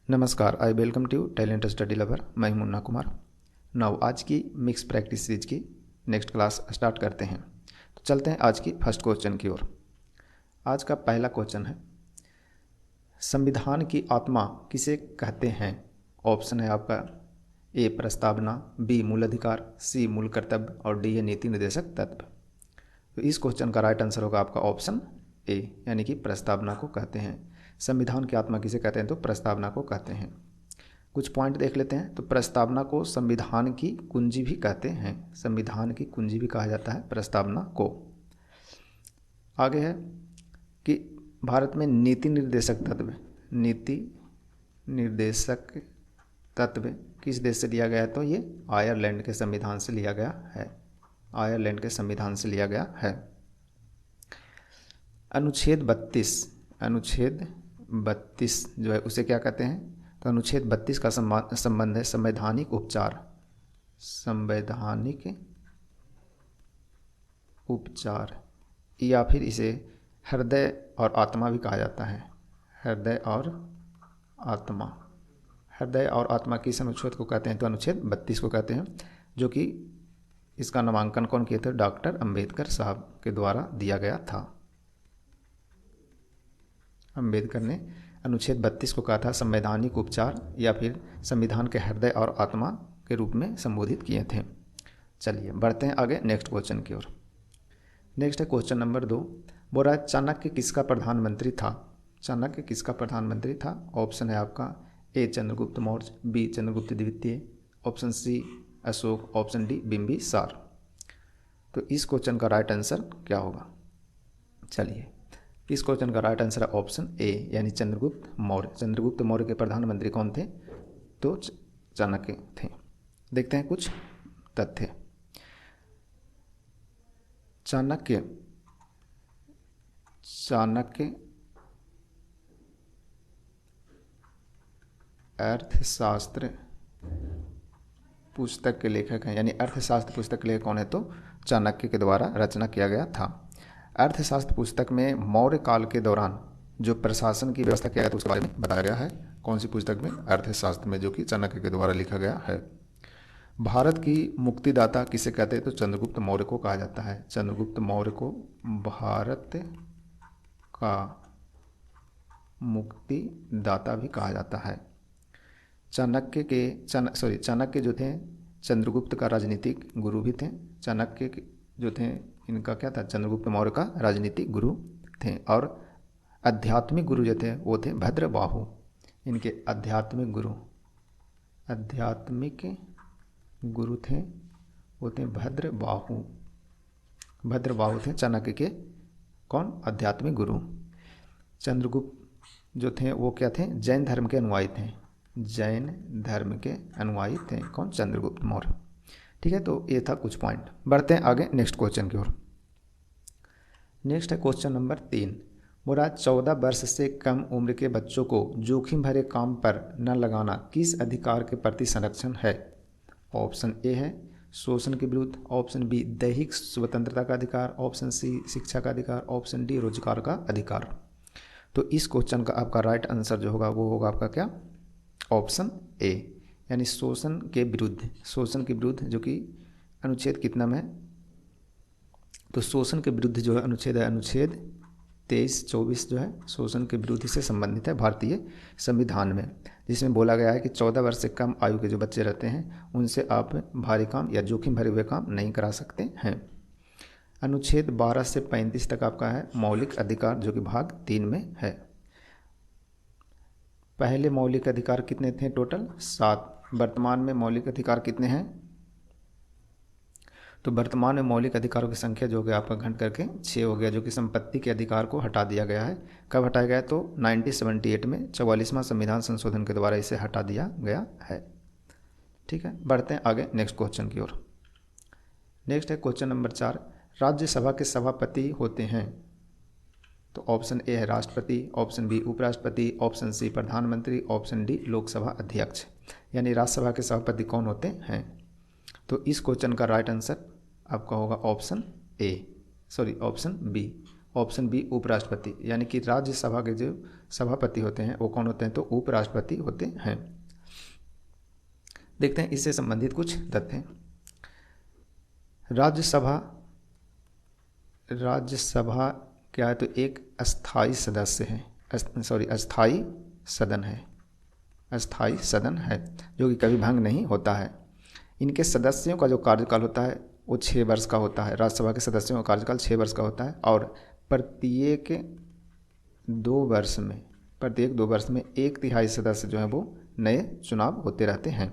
नमस्कार, आई welcome to talent study lover. मैं हूं मुन्ना कुमार। नाउ आज की मिक्स प्रैक्टिस सीरीज की नेक्स्ट क्लास स्टार्ट करते हैं। तो चलते हैं आज की फर्स्ट क्वेश्चन की ओर। आज का पहला क्वेश्चन है, संविधान की आत्मा किसे कहते हैं? ऑप्शन है आपका ए प्रस्तावना, बी मूल अधिकार, सी मूल कर्तव्य और डी है नीति निर्देशक तत्व। तो इस क्वेश्चन का राइट आंसर होगा आपका ऑप्शन ए, यानी कि प्रस्तावना को कहते हैं। संविधान की आत्मा किसे कहते हैं? तो प्रस्तावना को कहते हैं। कुछ पॉइंट देख लेते हैं। तो प्रस्तावना को संविधान की कुंजी भी कहते हैं। संविधान की कुंजी भी कहा जाता है प्रस्तावना को। आगे है कि भारत में नीति निर्देशक तत्व किस देश से लिया गया है? तो ये आयरलैंड के संविधान से लिया गया है। आयरलैंड के संविधान से लिया गया है। अनुच्छेद 32 जो है उसे क्या कहते हैं? तो अनुच्छेद 32 का संबंध है संवैधानिक उपचार या फिर इसे हृदय और आत्मा भी कहा जाता है। हृदय और आत्मा किस अनुच्छेद को कहते हैं? तो अनुच्छेद 32 को कहते हैं, जो कि इसका नामांकन कौन किए थे? डॉक्टर अंबेडकर साहब के द्वारा दिया गया था। अंबेडकर ने अनुच्छेद 32 को कहा था संवैधानिक उपचार या फिर संविधान के हृदय और आत्मा के रूप में संबोधित किए थे। चलिए बढ़ते हैं आगे नेक्स्ट क्वेश्चन की ओर। नेक्स्ट है क्वेश्चन नंबर 2। बोल रहा है चाणक्य किसका प्रधानमंत्री था? चाणक्य किसका प्रधानमंत्री था? ऑप्शन है आपका ए चंद्रगुप्त मौर्य, बी चंद्रगुप्त द्वितीय, option C Ashoka, option D Bimbisara. तो इस क्वेश्चन का राइट आंसर क्या होगा? चलिए, इस क्वेश्चन का राइट आंसर है ऑप्शन ए, यानी चंद्रगुप्त मौर्य। चंद्रगुप्त मौर्य के प्रधानमंत्री कौन थे? तो चाणक्य थे। देखते हैं कुछ तथ्य। चाणक्य अर्थशास्त्र पुस्तक के लेखक हैं, यानी अर्थशास्त्र पुस्तक के लेखक कौन है? तो चाणक्य के द्वारा रचना किया गया था। अर्थशास्त्र पुस्तक में मौर्य काल के दौरान जो प्रशासन की व्यवस्था किया गया था उसके बारे में बताया गया है। कौन सी पुस्तक में? अर्थशास्त्र में, जो कि चाणक्य के द्वारा लिखा गया है। भारत की मुक्तिदाता किसे कहते हैं? तो चंद्रगुप्त मौर्य को कहा जाता है। चंद्रगुप्त मौर्य को भारत का मुक्तिदाता भी कहा जाता है। चाणक्य जो थे चंद्रगुप्त का राजनीतिक गुरु भी थे। चाणक्य जो थे इनका क्या था? चंद्रगुप्त मौर्य का राजनीतिक गुरु थे। और आध्यात्मिक गुरु जो थे वो थे भद्रबाहु। इनके आध्यात्मिक गुरु थे वो थे भद्रबाहु। भद्रबाहु थे चाणक्य के कौन? आध्यात्मिक गुरु। चंद्रगुप्त जो थे वो क्या थे? जैन धर्म के अनुयायी थे। जैन धर्म के अनुयायी थे कौन? चंद्रगुप्त मौर्य। ठीक है, तो ये था कुछ पॉइंट। बढ़ते हैं आगे नेक्स्ट क्वेश्चन की ओर। नेक्स्ट है क्वेश्चन नंबर 3। बोला 14 वर्ष से कम उम्र के बच्चों को जोखिम भरे काम पर न लगाना किस अधिकार के प्रति संरक्षण है? ऑप्शन ए है शोषण के विरुद्ध, ऑप्शन बी दैहिक स्वतंत्रता का अधिकार, ऑप्शन सी शिक्षा का अधिकार, ऑप्शन डी रोजगार का अधिकार। तो इस क्वेश्चन का आपका राइट आंसर जो होगा वो होगा आपका क्या? ऑप्शन ए, यानी शोषण के विरुद्ध, जो कि अनुच्छेद कितना में? तो शोषण के विरुद्ध जो है अनुच्छेद है अनुच्छेद 23-24 जो है शोषण के विरुद्ध से संबंधित है भारतीय संविधान में, जिसमें बोला गया है कि 14 वर्ष से कम आयु के जो बच्चे रहते हैं उनसे आप भारी काम या जोखिम भरे हुए काम नहीं करा सकते हैं। अनुच्छेद 12 से 35 तक आपका है मौलिक अधिकार, जो कि भाग 3 में है। पहले मौलिक अधिकार कितने थे? टोटल 7। वर्तमान में मौलिक अधिकार कितने हैं? तो वर्तमान में मौलिक अधिकारों की संख्या जो कि आपका घट करके 6 हो गया, जो कि संपत्ति के अधिकार को हटा दिया गया है। कब हटाया गया? तो 1978 में 44वां संविधान संशोधन के द्वारा इसे हटा दिया गया है। ठीक है, बढ़ते हैं आगे नेक्स्ट क्वेश्चन की ओर। नेक्स्ट है क्वेश्चन नंबर 4। राज्यसभा के सभापति होते हैं? तो ऑप्शन ए है राष्ट्रपति, ऑप्शन बी उपराष्ट्रपति, ऑप्शन सी प्रधानमंत्री, ऑप्शन डी लोकसभा अध्यक्ष। यानी राज्यसभा के सभापति कौन होते हैं? तो इस क्वेश्चन का राइट आंसर आपका होगा ऑप्शन बी। ऑप्शन बी उपराष्ट्रपति, यानी कि राज्यसभा के जो सभापति होते हैं वो कौन होते हैं, तो उपराष्ट्रपति होते हैं। देखते हैं इससे संबंधित कुछ तथ्य। राज्यसभा क्या है, तो एक अस्थाई सदस्य है, अस्थाई सदन है जो कि कभी भंग नहीं होता है। इनके सदस्यों का जो कार्यकाल होता है वो 6 वर्ष का होता है। राज्यसभा के सदस्यों का कार्यकाल 6 वर्ष का होता है और प्रत्येक 2 वर्ष में 1/3 सदस्य जो है वो नए चुनाव होते रहते हैं।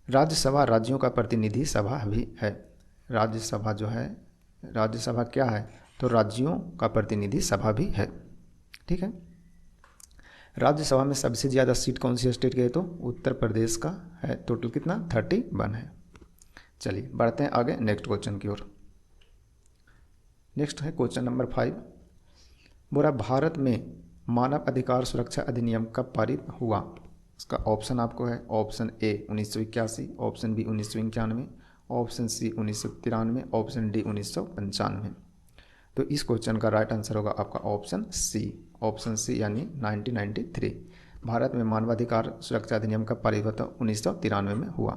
राज्यसभा राज्यों का प्रतिनिधि सभा भी है। राज्यसभा क्या है, तो राज्यों का प्रतिनिधि सभा भी है। ठीक है। राज्यसभा में सबसे ज़्यादा सीट कौन सी स्टेट की है, तो उत्तर प्रदेश का है। टोटल कितना, 31 है। चलिए बढ़ते हैं आगे नेक्स्ट क्वेश्चन की ओर। नेक्स्ट है क्वेश्चन नंबर 5। बोला भारत में मानव अधिकार सुरक्षा अधिनियम कब पारित हुआ। इसका ऑप्शन आपको है, option A 1981, option B 1991, option C 1993, option D 1995। तो इस क्वेश्चन का राइट आंसर होगा आपका ऑप्शन सी यानी 1993। भारत में मानवाधिकार सुरक्षा अधिनियम कब पारित हुआ था, 1993 में हुआ।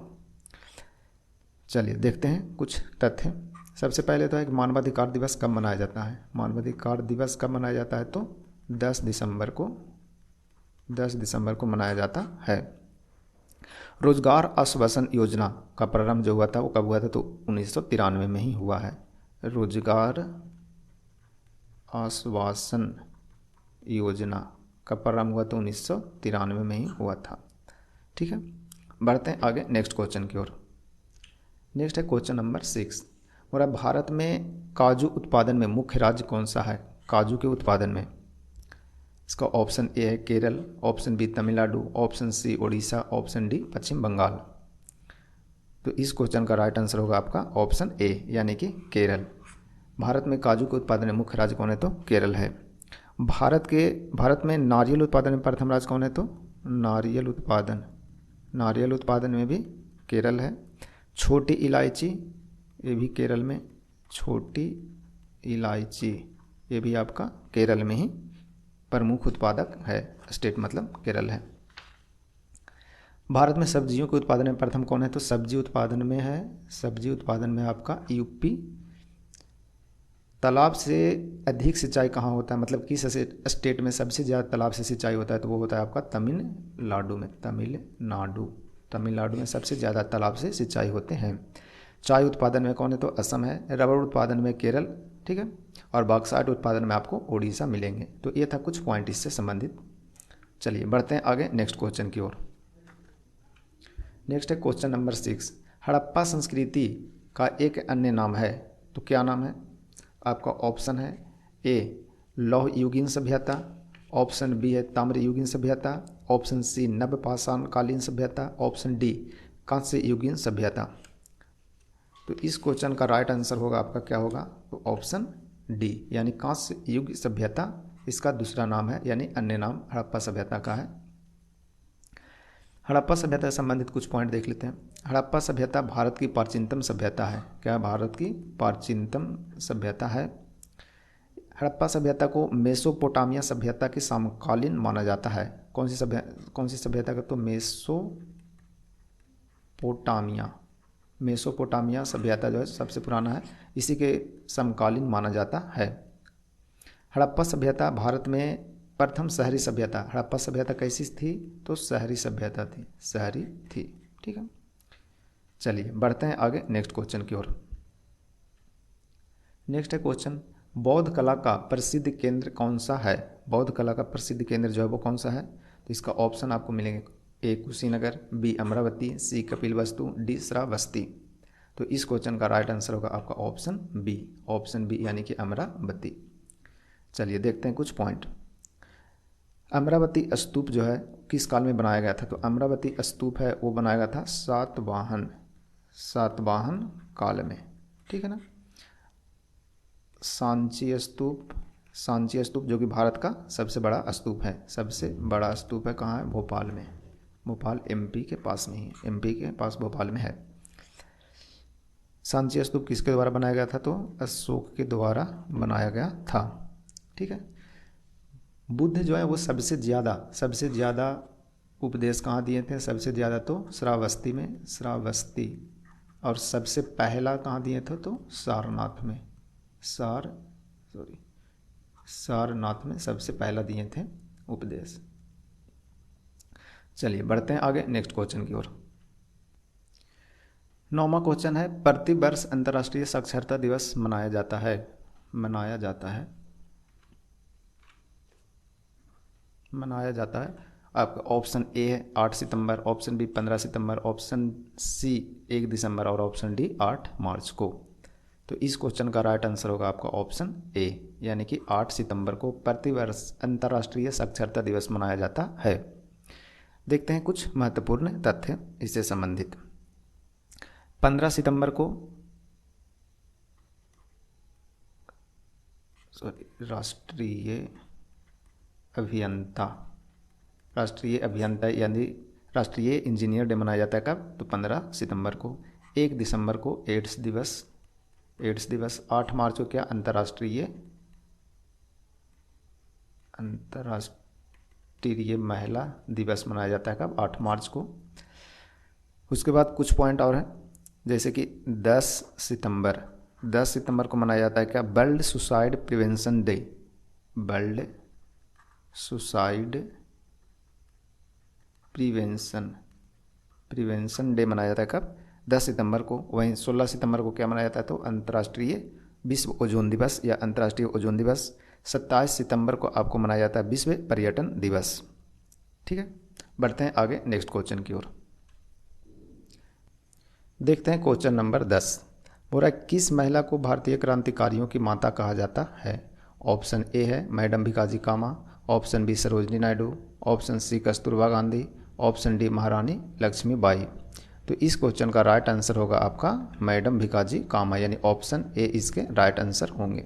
चलिए देखते हैं कुछ तथ्य। सबसे पहले तो है कि मानवाधिकार दिवस कब मनाया जाता है। मानवाधिकार दिवस कब मनाया जाता है, तो 10 दिसंबर को मनाया जाता है। रोजगार आश्वासन योजना का प्रारंभ जो हुआ था वो कब हुआ था, तो 1993 में ही हुआ है। रोजगार आश्वासन योजना का प्रारंभ हुआ तो 1993 में ही हुआ था। ठीक है। बढ़ते हैं आगे नेक्स्ट क्वेश्चन की ओर। नेक्स्ट है क्वेश्चन नंबर 6। और अब भारत में काजू उत्पादन में मुख्य राज्य कौन सा है। काजू के उत्पादन में इसका ऑप्शन ए है Kerala, option B Tamil Nadu, option C Orissa, option D Paschim Bengal. तो इस क्वेश्चन का राइट आंसर होगा आपका ऑप्शन ए यानी कि केरल। भारत में काजू के उत्पादन में मुख्य राज्य कौन है, तो केरल है। भारत में नारियल उत्पादन में प्रथम राज्य कौन है, तो नारियल उत्पादन में भी केरल है। छोटी इलायची ये भी केरल में, छोटी इलायची ये भी आपका केरल में ही प्रमुख उत्पादक है। स्टेट मतलब केरल है। भारत में सब्जियों के उत्पादन में प्रथम कौन है, तो सब्जी उत्पादन में आपका यूपी। तालाब से अधिक सिंचाई कहाँ होता है, मतलब किस स्टेट में सबसे ज़्यादा तालाब से सिंचाई होता है, तो वो होता है आपका तमिलनाडु में सबसे ज़्यादा तालाब से सिंचाई होते हैं। चाय उत्पादन में कौन है, तो असम है। रबर उत्पादन में केरल, ठीक है। और बॉक्साइट उत्पादन में आपको उड़ीसा मिलेंगे। तो ये था कुछ पॉइंट इससे संबंधित। चलिए बढ़ते हैं आगे नेक्स्ट क्वेश्चन की ओर। नेक्स्ट है क्वेश्चन नंबर 6। हड़प्पा संस्कृति का एक अन्य नाम है, तो क्या नाम है। आपका ऑप्शन है ए लौह युगीन सभ्यता, ऑप्शन बी है ताम्र युगीन सभ्यता, ऑप्शन सी नवपाषाण कालीन सभ्यता, ऑप्शन डी कांस्य युगीन सभ्यता। तो इस क्वेश्चन का राइट आंसर होगा आपका क्या होगा, तो ऑप्शन डी यानी कांस्य युग सभ्यता इसका दूसरा नाम है, यानी अन्य नाम हड़प्पा सभ्यता का है। हड़प्पा सभ्यता से संबंधित कुछ पॉइंट देख लेते हैं। हड़प्पा सभ्यता भारत की प्राचीनतम सभ्यता है। क्या भारत की प्राचीनतम सभ्यता है। हड़प्पा सभ्यता को मेसोपोटामिया सभ्यता के समकालीन माना जाता है। कौन सी सभ्यता का, तो मेसोपोटामिया सभ्यता जो है सबसे पुराना है, इसी के समकालीन माना जाता है। हड़प्पा सभ्यता भारत में प्रथम शहरी सभ्यता। हड़प्पा सभ्यता कैसी थी, तो शहरी सभ्यता थी, ठीक है। चलिए बढ़ते हैं आगे नेक्स्ट क्वेश्चन की ओर। नेक्स्ट है क्वेश्चन, बौद्ध कला का प्रसिद्ध केंद्र कौन सा है। बौद्ध कला का प्रसिद्ध केंद्र जो है वो कौन सा है, तो इसका ऑप्शन आपको मिलेंगे ए कुशीनगर, बी अमरावती, सी कपिलवस्तु, डी श्रावस्ती। तो इस क्वेश्चन का राइट आंसर होगा आपका ऑप्शन बी यानी कि अमरावती। चलिए देखते हैं कुछ पॉइंट। अमरावती स्तूप जो है किस काल में बनाया गया था, तो अमरावती स्तूप है वो बनाया गया था सातवाहन काल में, ठीक है ना। सांची स्तूप जो कि भारत का सबसे बड़ा स्तूप है। सबसे बड़ा स्तूप है कहाँ है, भोपाल में। भोपाल एमपी के पास में ही, एमपी के पास भोपाल में है। सांची स्तूप किसके द्वारा बनाया गया था? तो अशोक के द्वारा बनाया गया था। ठीक है। बुद्ध जो है वो सबसे ज़्यादा उपदेश कहाँ दिए थे? सबसे ज़्यादा तो श्रावस्ती में, श्रावस्ती। और सबसे पहला कहाँ दिए थे? तो सारनाथ में, सारनाथ में सबसे पहला दिए थे उपदेश। चलिए बढ़ते हैं आगे नेक्स्ट क्वेश्चन की ओर। 9वां क्वेश्चन है, प्रतिवर्ष अंतर्राष्ट्रीय साक्षरता दिवस मनाया जाता है। आपका ऑप्शन ए है 8 सितंबर, ऑप्शन बी 15 सितंबर, ऑप्शन सी 1 दिसंबर और ऑप्शन डी 8 मार्च को। तो इस क्वेश्चन का राइट आंसर होगा आपका ऑप्शन ए, यानी कि 8 सितंबर को प्रतिवर्ष अंतर्राष्ट्रीय साक्षरता दिवस मनाया जाता है। देखते हैं कुछ महत्वपूर्ण तथ्य इससे संबंधित। 15 सितंबर को राष्ट्रीय अभियंता यानी राष्ट्रीय इंजीनियर डे मनाया जाता है। कब? तो 15 सितंबर को। 1 दिसंबर को एड्स दिवस। 8 मार्च को क्या? अंतर्राष्ट्रीय महिला दिवस मनाया जाता है। कब? 8 मार्च को। उसके बाद कुछ पॉइंट और हैं, जैसे कि 10 सितंबर को मनाया जाता है क्या? World suicide prevention day. World suicide prevention day मनाया जाता है। कब? 10 सितंबर को। वहीं 16 सितंबर को क्या मनाया जाता है? तो अंतर्राष्ट्रीय विश्व ओजोन दिवस या अंतर्राष्ट्रीय ओजोन दिवस। 27 सितंबर को आपको मनाया जाता है विश्व पर्यटन दिवस। ठीक है, बढ़ते हैं आगे नेक्स्ट क्वेश्चन की ओर। देखते हैं क्वेश्चन नंबर 10। बोल रहा है, किस महिला को भारतीय क्रांतिकारियों की माता कहा जाता है? ऑप्शन ए है madam Bhikaji Cama, option B Sarojini Naidu, option C Kasturba Gandhi, option D Maharani Laxmibai. तो इस क्वेश्चन का राइट आंसर होगा आपका मैडम भिकाजी कामा, यानी ऑप्शन ए इसके राइट आंसर होंगे।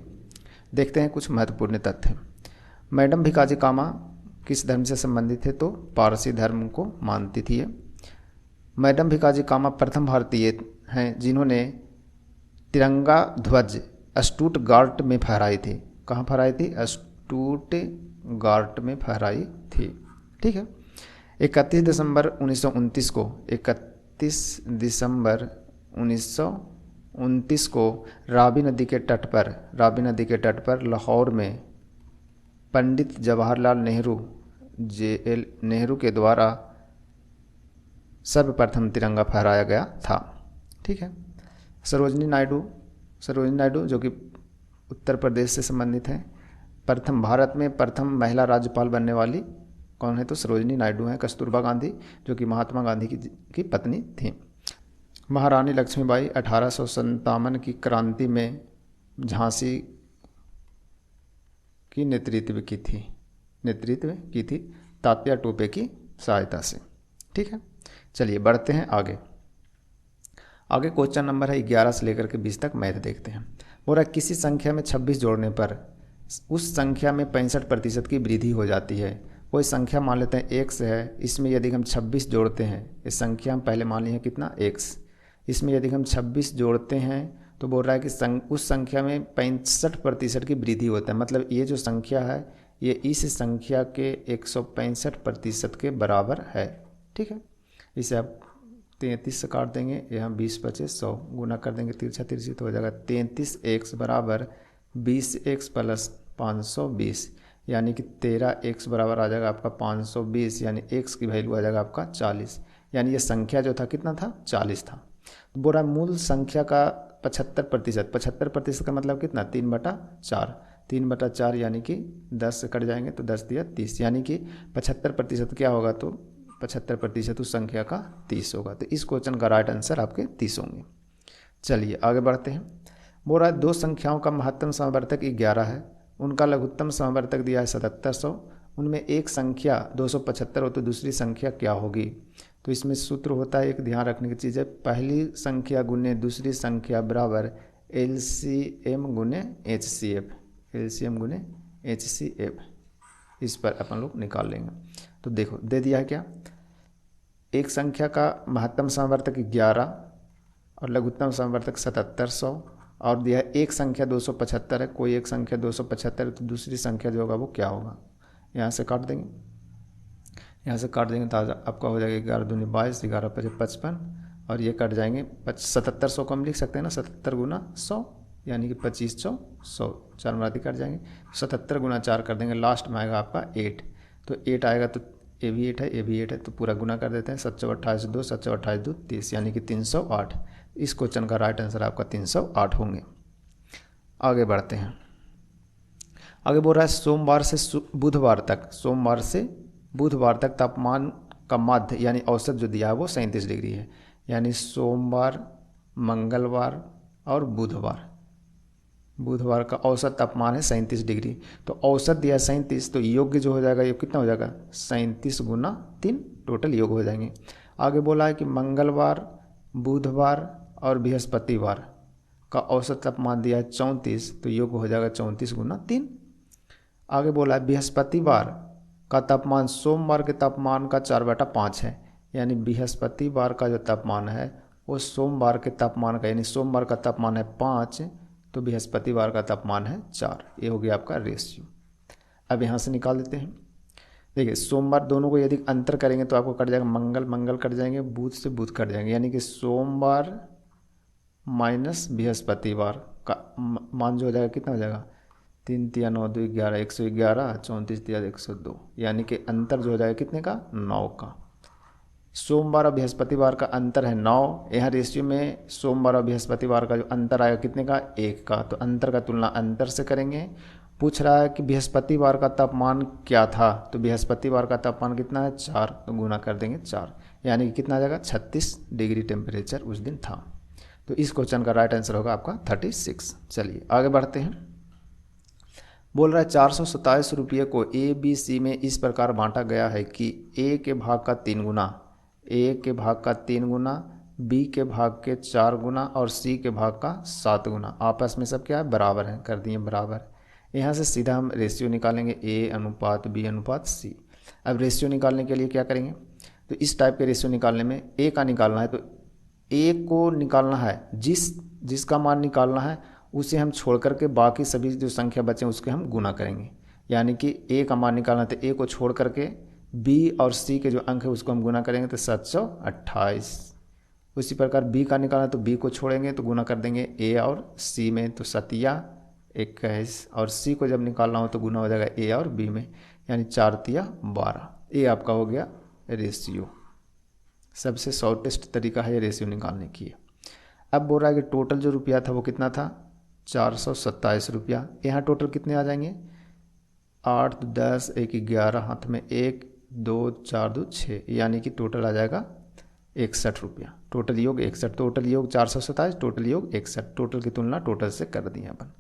देखते हैं कुछ महत्वपूर्ण तथ्य। मैडम भिकाजी कामा किस धर्म से संबंधित है? तो पारसी धर्म को मानती थी ये। मैडम भिकाजी कामा प्रथम भारतीय हैं जिन्होंने तिरंगा ध्वज स्टुटगार्ट में फहराई थी। कहाँ फहराई थी? स्टुटगार्ट में फहराई थी। ठीक है। 31 दिसंबर 1929 को रावी नदी के तट पर लाहौर में पंडित जवाहरलाल नेहरू नेहरू के द्वारा सर्वप्रथम तिरंगा फहराया गया था। ठीक है। सरोजनी नायडू जो कि उत्तर प्रदेश से संबंधित हैं, भारत में प्रथम महिला राज्यपाल बनने वाली कौन है? तो सरोजनी नायडू हैं। कस्तूरबा गांधी जो कि महात्मा गांधी की पत्नी थी। महारानी लक्ष्मीबाई 1857 की क्रांति में झांसी की नेतृत्व की थी तात्या टोपे की सहायता से। ठीक है, चलिए बढ़ते हैं आगे क्वेश्चन नंबर है 11 से लेकर के 20 तक मैथ देखते हैं। बोल रहा है, किसी संख्या में 26 जोड़ने पर उस संख्या में 65% की वृद्धि हो जाती है। कोई संख्या मान लेते हैं x है, इसमें यदि हम 26 जोड़ते हैं, इस संख्या हम पहले मान लिए कितना x, इसमें यदि हम 26 जोड़ते हैं तो बोल रहा है कि उस संख्या में 65% की वृद्धि होता है। मतलब ये जो संख्या है ये इस संख्या के 165% के बराबर है। ठीक है, इसे आप 33 से काट देंगे, यहाँ 20 बचे 100, गुना कर देंगे तिरछा तिरछी तो हो जाएगा 33x बराबर 20x प्लस 520, यानी कि 13x बराबर आ जाएगा आपका 520, यानी x की वैल्यू आ जाएगा आपका 40। यानी ये संख्या जो था कितना था? 40 था। तो बोल रहा मूल संख्या का 75% का मतलब कितना? 3/4, 3/4 यानी कि 10 से कट जाएंगे तो 10 दिया 30, यानी कि 75% क्या होगा? तो 75% उस संख्या का 30 होगा। तो इस क्वेश्चन का राइट आंसर आपके 30 होंगे। चलिए आगे बढ़ते हैं। बोल रहा है, दो संख्याओं का महत्तम समवर्तक 11 है, उनका लघुत्तम समवर्तक दिया है 7700, उनमें एक संख्या 275 हो तो दूसरी संख्या क्या होगी? तो इसमें सूत्र होता है, एक ध्यान रखने की चीज़ है, पहली संख्या गुने दूसरी संख्या बराबर LCM गुने HCF, इस पर अपन लोग निकाल लेंगे। तो देखो दे दिया है क्या, एक संख्या का महत्तम समवर्तक 11 और लघुत्तम समवर्तक 7700 और दिया है एक संख्या 275 है, कोई एक संख्या 275 है तो दूसरी संख्या जो होगा वो क्या होगा। यहाँ से काट देंगे, यहाँ से काट देंगे तो आपका हो जाएगा 11 दूनी 22, 11 पचे 55 और ये कट जाएंगे 7700 को हम लिख सकते हैं ना, 77 गुना 100 यानी कि 2500 100, 4 मराठी कट जाएंगे, 77 गुना 4 कर देंगे, लास्ट में आएगा आपका 8, तो 8 आएगा तो ये भी 8 है, ये भी 8 है, तो पूरा गुना कर देते हैं, 7 चौ 28 2, 7 चौ 28 2 30 यानी कि 308। इस क्वेश्चन का राइट आंसर आपका 308 होंगे। आगे बढ़ते हैं, आगे बोल रहा है सोमवार से बुधवार तक, सोमवार से बुधवार तक तापमान का माध्य यानी औसत जो दिया है वो 37 डिग्री है, यानी सोमवार, मंगलवार और बुधवार, बुधवार का औसत तापमान है 37 डिग्री। तो औसत दिया 37, तो योग्य जो हो जाएगा ये कितना हो जाएगा 37 गुना 3, टोटल योग हो जाएंगे। आगे बोला है कि मंगलवार, बुधवार और बृहस्पतिवार का औसत तापमान दिया है 34, तो योग हो जाएगा 34 गुना 3। आगे बोला है बृहस्पतिवार का तापमान सोमवार के तापमान का 4/5 है, यानी बृहस्पतिवार का जो तापमान है वो सोमवार के तापमान का, यानी सोमवार का तापमान है 5 तो बृहस्पतिवार का तापमान है 4। ये हो गया आपका रेशियो। अब यहाँ से निकाल देते हैं, देखिए सोमवार दोनों को यदि अंतर करेंगे तो आपको कट जाएगा मंगल मंगल कट जाएंगे, बुध से बुध कट जाएंगे, यानी कि सोमवार माइनस बृहस्पतिवार का मान जो हो जाएगा कितना हो जाएगा 3 तिया 9 2 11, 111, 34 तिया 102, यानी कि अंतर जो हो जाएगा कितने का 9 का। सोमवार और बृहस्पतिवार का अंतर है 9, यहाँ रेशियो में सोमवार और बृहस्पतिवार का जो अंतर आएगा कितने का 1 का, तो अंतर का तुलना अंतर से करेंगे। पूछ रहा है कि बृहस्पतिवार का तापमान क्या था, तो बृहस्पतिवार का तापमान कितना है 4, तो गुना कर देंगे 4, यानी कि कितना आ जाएगा 36 डिग्री टेम्परेचर उस दिन था। तो इस क्वेश्चन का राइट आंसर होगा आपका 36। चलिए आगे बढ़ते हैं, बोल रहा है 427 रुपये को ए बी सी में इस प्रकार बांटा गया है कि ए के भाग का 3 गुना, ए के भाग का 3 गुना, बी के भाग के 4 गुना और सी के भाग का 7 गुना, आपस में सब क्या है बराबर है, कर दिए बराबर। यहाँ से सीधा हम रेशियो निकालेंगे ए अनुपात बी अनुपात सी। अब रेशियो निकालने के लिए क्या करेंगे, तो इस टाइप के रेशियो निकालने में ए का निकालना है, तो ए को निकालना है, जिसका मान निकालना है उसे हम छोड़ करके बाकी सभी जो संख्या बचे उसके हम गुना करेंगे, यानी कि ए का मान निकालना है तो ए को छोड़ करके बी और सी के जो अंक है उसको हम गुना करेंगे तो 728। उसी प्रकार बी का निकालना है तो बी को छोड़ेंगे तो गुना कर देंगे ए और सी में, तो 7 21, और सी को जब निकालना हो तो गुना हो जाएगा ए और बी में, यानी 4 तिया 12। ये आपका हो गया रेशियो, सबसे शॉर्टेस्ट तरीका है ये रेशियो निकालने की। अब बोल रहा है कि टोटल जो रुपया था वो कितना था 427 रुपया। यहाँ टोटल कितने आ जाएंगे 8 10 1 11, हाथ में 1 2 4 2 6, यानी कि टोटल आ जाएगा 61 रुपया। टोटल योग 61, टोटल योग 427, टोटल योग 61, टोटल की तुलना टोटल से कर दिए अपन।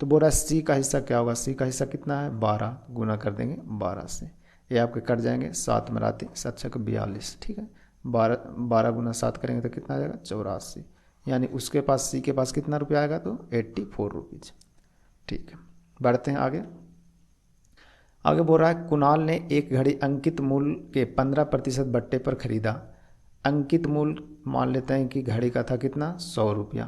तो बोल रहा है सी का हिस्सा क्या होगा, सी का हिस्सा कितना है 12, गुना कर देंगे 12 से, ये आपके कट जाएंगे 7 मराती 7 6 42, ठीक है, 12 गुना 7 करेंगे तो कितना आ जाएगा 84, यानी उसके पास सी के पास कितना रुपया आएगा तो 84 रुपीज़। ठीक है, बढ़ते हैं आगे। आगे बोल रहा है कुणाल ने एक घड़ी अंकित मूल्य के 15% बट्टे पर खरीदा। अंकित मूल्य मान लेते हैं कि घड़ी का था कितना 100 रुपया,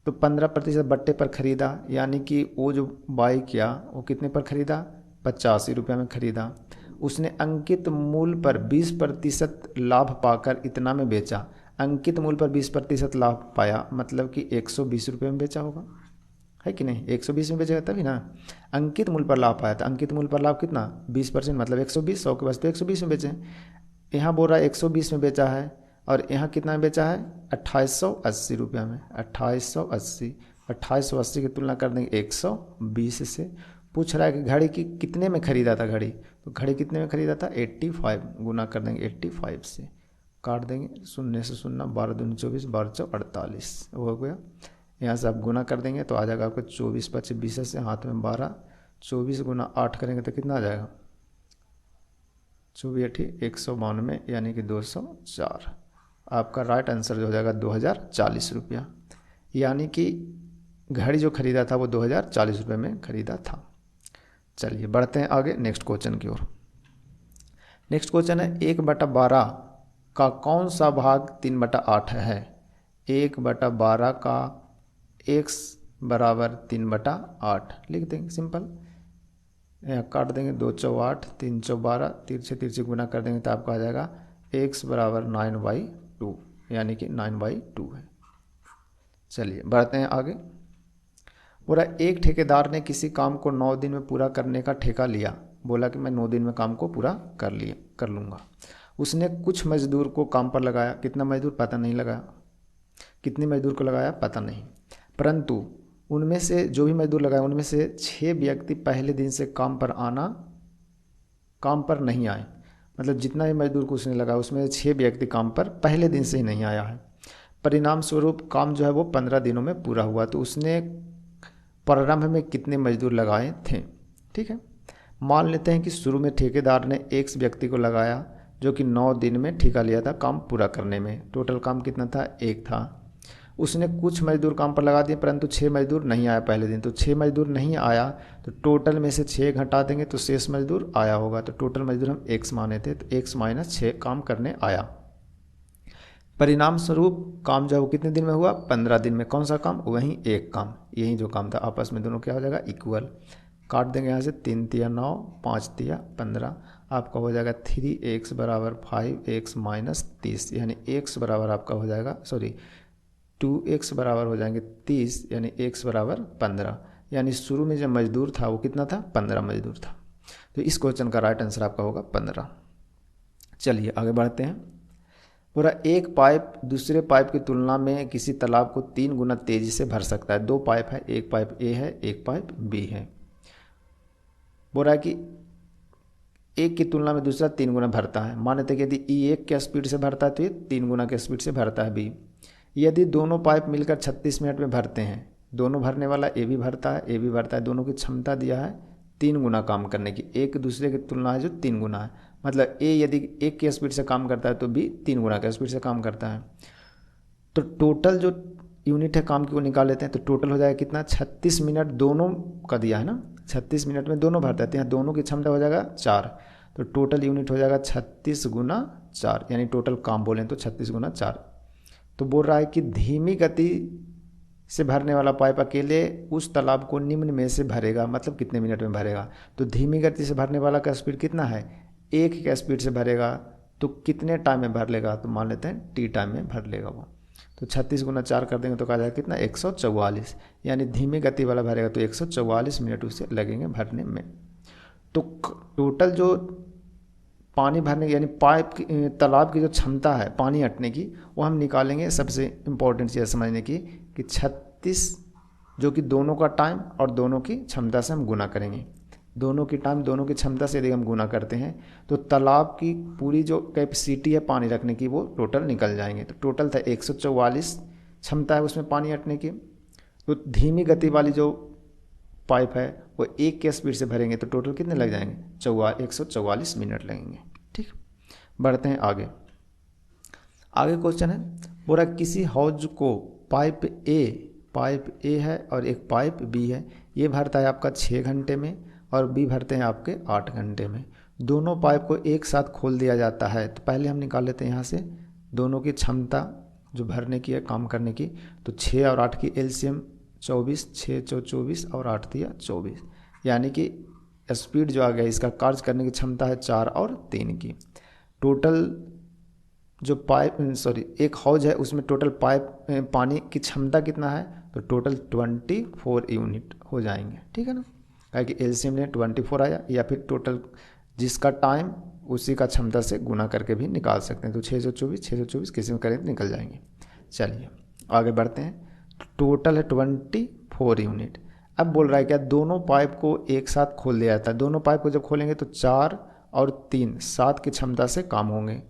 तो 15% बट्टे पर खरीदा, यानी कि वो जो बाई किया वो कितने पर खरीदा 85 रुपये में खरीदा। उसने अंकित मूल्य पर 20% लाभ पाकर इतना में बेचा। अंकित मूल्य पर 20% लाभ पाया मतलब कि 120 रुपये में बेचा होगा, है कि नहीं, 120 में बेचेगा तभी ना। अंकित मूल्य पर लाभ पाया था, अंकित मूल्य पर लाभ कितना 20% मतलब 120, 100 के पास तो 120 में बेचे। यहाँ बोल रहा है 120 में बेचा है और यहाँ कितना में बेचा है 2880 रुपया में, 2880, 2880 की तुलना कर देंगे 120 से। पूछ रहा है कि घड़ी की कितने में खरीदा था घड़ी, तो घड़ी कितने में खरीदा था 85, गुना कर देंगे 85 से, काट देंगे 0 से 0, 12 दूनी 24, 12 चौ 48 हो गया। यहाँ से आप गुना कर देंगे तो आ जाएगा आपको 24 25 20 से, हाथ में 12, 24 गुना 8 करेंगे तो कितना आ जाएगा 24 8 192, यानी कि 204। आपका राइट आंसर जो हो जाएगा 2040 रुपया, यानी कि घड़ी जो खरीदा था वो 2040 रुपये में खरीदा था। चलिए बढ़ते हैं आगे नेक्स्ट क्वेश्चन की ओर। नेक्स्ट क्वेश्चन है 1/12 का कौन सा भाग 3/8 है। 1/12 का x बराबर 3/8 लिख देंगे सिंपल। यहाँ काट देंगे, 2 चौ 8, 3 चौ 12, तिरछे तिरछे गुना कर देंगे तो आपका आ जाएगा x बराबर 9/2, यानी कि 9/2 है। चलिए बढ़ते हैं आगे। पूरा एक ठेकेदार ने किसी काम को 9 दिन में पूरा करने का ठेका लिया। बोला कि मैं 9 दिन में काम को पूरा कर लूँगा। उसने कुछ मजदूर को काम पर लगाया। कितना मजदूर पता नहीं लगाया, कितने मजदूर को लगाया पता नहीं, परंतु उनमें से जो भी मजदूर लगाया उनमें से 6 व्यक्ति पहले दिन से काम पर नहीं आए। मतलब जितना भी मजदूर को उसने लगाया उसमें 6 व्यक्ति काम पर पहले दिन से ही नहीं आया है। परिणाम स्वरूप काम जो है वो 15 दिनों में पूरा हुआ। तो उसने प्रारंभ में कितने मजदूर लगाए थे। ठीक है, मान लेते हैं कि शुरू में ठेकेदार ने एक व्यक्ति को लगाया जो कि 9 दिन में ठेका लिया था काम पूरा करने में। टोटल काम कितना था, 1 था। उसने कुछ मजदूर काम पर लगा दिए परंतु 6 मजदूर नहीं आया पहले दिन। तो 6 मजदूर नहीं आया तो टोटल में से 6 घटा देंगे तो शेष मजदूर आया होगा। तो टोटल मजदूर हम x माने थे, तो x - 6 काम करने आया। परिणाम स्वरूप काम जो है वो कितने दिन में हुआ, 15 दिन में। कौन सा काम, वही एक काम, यही जो काम था। आपस में दोनों क्या हो जाएगा, इक्वल। काट देंगे यहाँ से, 3 तिया 9, 5 तिया 15, आपका हो जाएगा 3x बराबर 5x - 30, यानी x बराबर आपका हो जाएगा 2x बराबर हो जाएंगे 30, यानी x बराबर 15। यानी शुरू में जो मजदूर था वो कितना था, 15 मजदूर था। तो इस क्वेश्चन का राइट आंसर आपका होगा 15। चलिए आगे बढ़ते हैं। पूरा एक पाइप दूसरे पाइप की तुलना में किसी तालाब को 3 गुना तेजी से भर सकता है। 2 पाइप है, एक पाइप ए है, एक पाइप बी है। बोल रहा है कि एक की तुलना में दूसरा 3 गुना भरता है। मान लेते हैं कि यदि ई 1 के स्पीड से भरता है तो ये 3 गुना के स्पीड से भरता है बी। यदि दोनों पाइप मिलकर 36 मिनट में भरते हैं, दोनों भरने वाला ए भी भरता है, ए भी भरता है, दोनों की क्षमता दिया है 3 गुना काम करने की। एक दूसरे की तुलना है जो 3 गुना है, मतलब ए यदि 1 की स्पीड से काम करता है तो बी 3 गुना के स्पीड से काम करता है। तो टोटल जो यूनिट है काम की वो निकाल लेते हैं। तो टोटल हो जाएगा कितना, 36 मिनट दोनों का दिया है ना, 36 मिनट में दोनों भरते हैं, दोनों की क्षमता हो जाएगा 4। तो टोटल यूनिट हो जाएगा 36 गुना 4, यानी टोटल काम बोलें तो 36 गुना 4। तो बोल रहा है कि धीमी गति से भरने वाला पाइप अकेले उस तालाब को निम्न में से भरेगा, मतलब कितने मिनट में भरेगा। तो धीमी गति से भरने वाला का स्पीड कितना है, 1 के स्पीड से भरेगा तो कितने टाइम में भर लेगा, तो मान लेते हैं टी टाइम में भर लेगा वो। तो 36 गुना 4 कर देंगे तो कहा जाएगा कितना, 144, यानी धीमी गति वाला भरेगा तो 144 मिनट उसे लगेंगे भरने में। तो टोटल जो पानी भरने की यानी पाइप की तालाब की जो क्षमता है पानी हटने की वो हम निकालेंगे। सबसे इम्पोर्टेंट चीज़ समझने की कि 36 जो कि दोनों का टाइम और दोनों की क्षमता से हम गुना करेंगे। दोनों की टाइम दोनों की क्षमता से यदि हम गुना करते हैं तो तालाब की पूरी जो कैपेसिटी है पानी रखने की वो टोटल निकल जाएंगे। तो टोटल था 144 क्षमता है उसमें पानी हटने की। तो धीमी गति वाली जो पाइप है वो 1 के स्पीड से भरेंगे तो टोटल कितने लग जाएंगे, 144 मिनट लगेंगे। ठीक, बढ़ते हैं आगे। आगे क्वेश्चन है, बोला किसी हौज को पाइप ए है और एक पाइप बी है। ये भरता है आपका 6 घंटे में और बी भरते हैं आपके 8 घंटे में। दोनों पाइप को एक साथ खोल दिया जाता है। तो पहले हम निकाल लेते हैं यहाँ से दोनों की क्षमता जो भरने की है काम करने की। तो 6 और 8 की एलसीएम 24, 6 चौ 24 और 8 दिया 24, यानी कि स्पीड जो आ गया इसका कार्य करने की क्षमता है 4 और 3 की। टोटल जो एक हौज है उसमें टोटल पानी की क्षमता कितना है, तो टोटल 24 यूनिट हो जाएंगे। ठीक है ना, क्या कि एलसीएम ने 24 आया, या फिर टोटल जिसका टाइम उसी का क्षमता से गुना करके भी निकाल सकते हैं। तो 624 किसी में करें तो निकल जाएंगे। चलिए आगे बढ़ते हैं। टोटल है 24 यूनिट। अब बोल रहा है क्या दोनों पाइप को एक साथ खोल दिया जाता है। दोनों पाइप को जब खोलेंगे तो 4 और 3 7 की क्षमता से काम होंगे।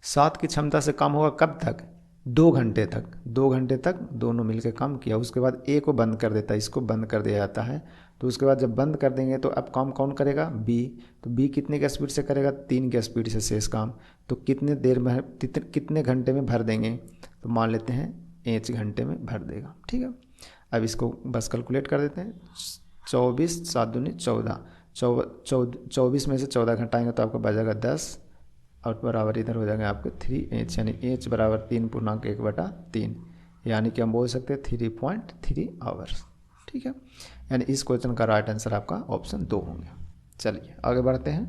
7 की क्षमता से काम होगा कब तक, 2 घंटे तक। 2 घंटे तक दोनों मिलकर काम किया, उसके बाद ए को बंद कर देता है, इसको बंद कर दिया जाता है। तो उसके बाद जब बंद कर देंगे तो अब काम कौन करेगा, बी। तो बी कितने के स्पीड से करेगा, 3 के स्पीड से शेष काम। तो कितने देर में कितने घंटे में भर देंगे, तो मान लेते हैं 1 घंटे में भर देगा। ठीक है, अब इसको बस कैलकुलेट कर देते हैं। 24 7 दूनी 14, 24 में से 14 घटाएंगे तो आपका बच जाएगा 10, और बराबर इधर हो जाएंगे आपके 3h, यानी h बराबर 3/1/3, यानी कि हम बोल सकते हैं 3.3 आवर्स। ठीक है, यानी इस क्वेश्चन का राइट आंसर आपका ऑप्शन 2 होंगे। चलिए आगे बढ़ते हैं।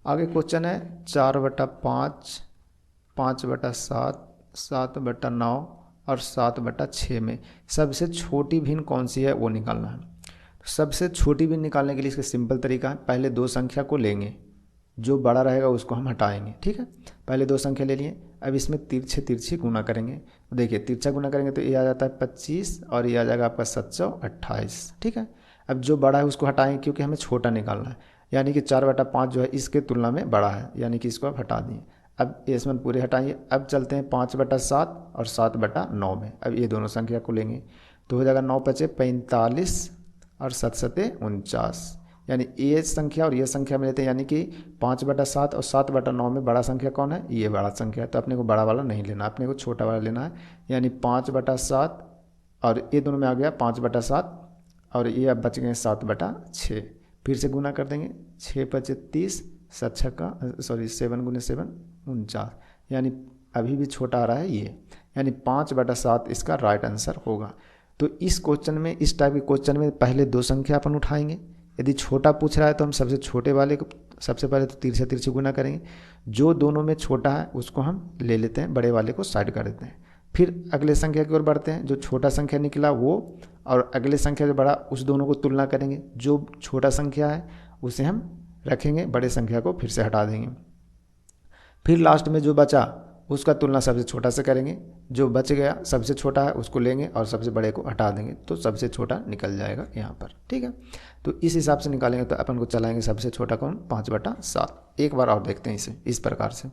आगे क्वेश्चन है 4/5, 5/7, 7/9 और 7/6 में सबसे छोटी भिन्न कौन सी है वो निकालना है। तो सबसे छोटी भिन्न निकालने के लिए इसका सिंपल तरीका है, पहले दो संख्या को लेंगे, जो बड़ा रहेगा उसको हम हटाएंगे। ठीक है, पहले दो संख्या ले लिए, अब इसमें तिरछे तिरछे गुना करेंगे। देखिए तिरछा गुना करेंगे तो ये आ जाता है 25 और ये आ जाएगा आपका 728। ठीक है, अब जो बड़ा है उसको हटाएंगे क्योंकि हमें छोटा निकालना है, यानी कि 4/5 जो है इसके तुलना में बड़ा है, यानी कि इसको आप हटा दिए। अब इसमें पूरे हटाइए। अब चलते हैं 5/7 और 7/9 में। अब ये दोनों संख्या को लेंगे तो हो जाएगा 9×5 = 45 और 7×7 = 49, यानी ये संख्या और ये संख्या में लेते हैं, यानी कि 5/7 और 7/9 में बड़ा संख्या कौन है, ये बड़ा संख्या है। तो अपने को बड़ा वाला नहीं लेना, अपने को छोटा वाला लेना है, यानी 5/7 और ये दोनों में आ गया 5/7 और ये अब बच गए 7/6। फिर से गुना कर देंगे, 6×5 = 30, 7 × 7 = 49, यानी अभी भी छोटा आ रहा है ये, यानी 5/7 इसका राइट आंसर होगा। तो इस क्वेश्चन में, इस टाइप के क्वेश्चन में पहले दो संख्या अपन उठाएंगे। यदि छोटा पूछ रहा है तो हम सबसे छोटे वाले को सबसे पहले तो तिरछे तिरछे गुना करेंगे, जो दोनों में छोटा है उसको हम ले लेते हैं, बड़े वाले को साइड कर देते हैं। फिर अगले संख्या की ओर बढ़ते हैं, जो छोटा संख्या निकला वो और अगले संख्या जो बड़ा, उस दोनों को तुलना करेंगे। जो छोटा संख्या है उसे हम रखेंगे, बड़े संख्या को फिर से हटा देंगे। फिर लास्ट में जो बचा उसका तुलना सबसे छोटा से करेंगे, जो बच गया सबसे छोटा है उसको लेंगे और सबसे बड़े को हटा देंगे, तो सबसे छोटा निकल जाएगा यहाँ पर। ठीक है, तो इस हिसाब से निकालेंगे तो अपन को चलाएंगे सबसे छोटा कौन, 5/7। एक बार और देखते हैं इसे इस प्रकार से,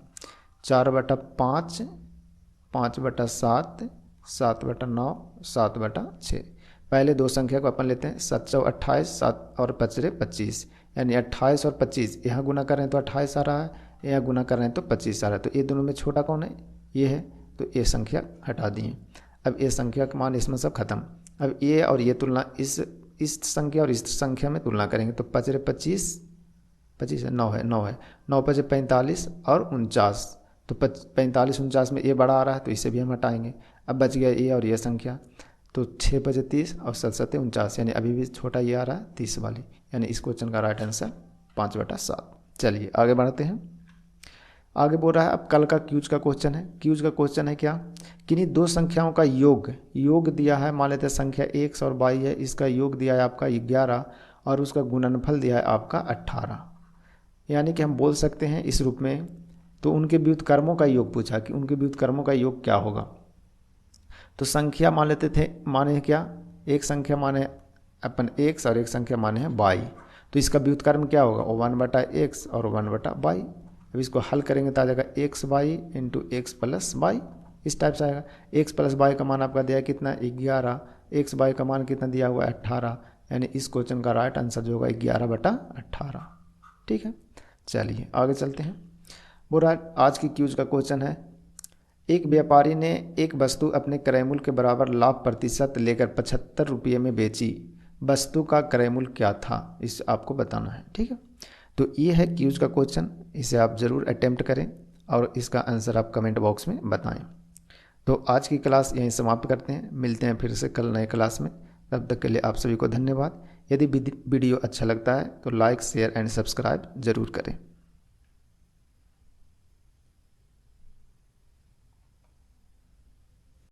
4/5, 5/7, 7/9, 7/6। पहले दो संख्या को अपन लेते हैं, 728, 7 और 5 = 25, यानी 28 और 25 यहाँ गुना कर रहे हैं तो 28 आ रहा है, यहाँ गुना कर रहे हैं तो 25 आ रहा है। तो ये दोनों में छोटा कौन है, ये है, तो ये संख्या हटा दिए। अब ये संख्या का मान इसमें सब खत्म। अब ये और ये तुलना इस संख्या और इस संख्या में तुलना करेंगे तो 5 × 25, 25 है, 9 है, 9×5 = 45 और 49, तो 45 49 में ये बड़ा आ रहा है तो इसे भी हम हटाएंगे। अब बच गया ये और ये संख्या, तो 6×5 = 30 और 7×7 = 49, यानी अभी भी छोटा ये आ रहा है 30 वाली, यानी इस क्वेश्चन का राइट आंसर 5/7। चलिए आगे बढ़ते हैं। आगे बोल रहा है, अब कल का क्यूज का क्वेश्चन है। क्यूज का क्वेश्चन है क्या, किन्हीं दो संख्याओं का योग दिया है, मान लेते हैं संख्या x और y है, इसका योग दिया है आपका 11 और उसका गुणनफल दिया है आपका 18, यानी कि हम बोल सकते हैं इस रूप में। तो उनके व्युत्क्रमों का योग पूछा कि उनके व्युत्क्रमों का योग क्या होगा। तो संख्या मान लेते थे, माने क्या, एक संख्या माने अपन x और एक संख्या माने है y, तो इसका व्युत्क्रम क्या होगा, 1/x और 1/y। अब इसको हल करेंगे तो आ जाएगा xy × x + y, इस टाइप से आएगा। x + y का मान आपका दिया है कितना, 11, xy का मान कितना दिया हुआ है, 18, यानी इस क्वेश्चन का राइट आंसर जो होगा 11/18। ठीक है, चलिए आगे चलते हैं। बोल रहा है, आज की क्यूज का क्वेश्चन है, एक व्यापारी ने एक वस्तु अपने क्रय मूल्य के बराबर लाभ प्रतिशत लेकर 75 रुपये में बेची, वस्तु का क्रय मूल्य क्या था, इस आपको बताना है। ठीक है, तो ये है क्यूज का क्वेश्चन, इसे आप ज़रूर अटेम्प्ट करें और इसका आंसर आप कमेंट बॉक्स में बताएं। तो आज की क्लास यहीं समाप्त करते हैं, मिलते हैं फिर से कल नए क्लास में। तब तक के लिए आप सभी को धन्यवाद। यदि वीडियो अच्छा लगता है तो लाइक, शेयर एंड सब्सक्राइब ज़रूर करें।